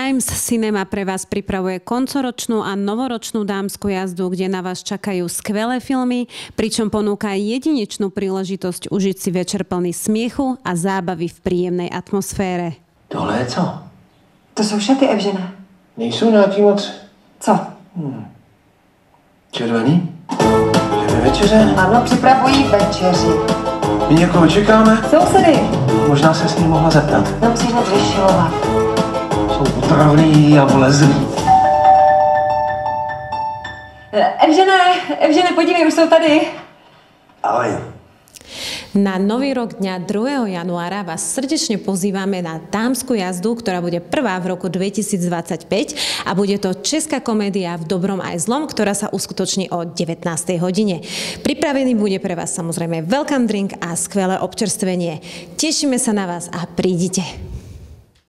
Times Cinema pre vás pripravuje koncoročnú a novoročnú dámsku jazdu, kde na vás čakajú skvelé filmy, pričom ponúka jedinečnú príležitosť užiť si večer plný smiechu a zábavy v príjemnej atmosfére. Tohle je co? To jsou šaty, Evžene. Nejsou nějaký moc... Co? Červený? Jdeme večeře? Ano, připravují večeři. My někoho čekáme? Sousedy. Možná se s ním mohla zeptat. Nemusíš hned vyšilovat. Jsou otravný a vlezlý. Evžene, podívej, už jsou tady. Ahoj. Na Nový rok dňa 2. januára vás srdečne pozývame na dámsku jazdu, ktorá bude prvá v roku 2025 a bude to česká komédia v dobrom aj zlom, ktorá sa uskutoční o 19. hodine. Pripravený bude pre vás samozrejme welcome drink a skvelé občerstvenie. Tešíme sa na vás a prídite.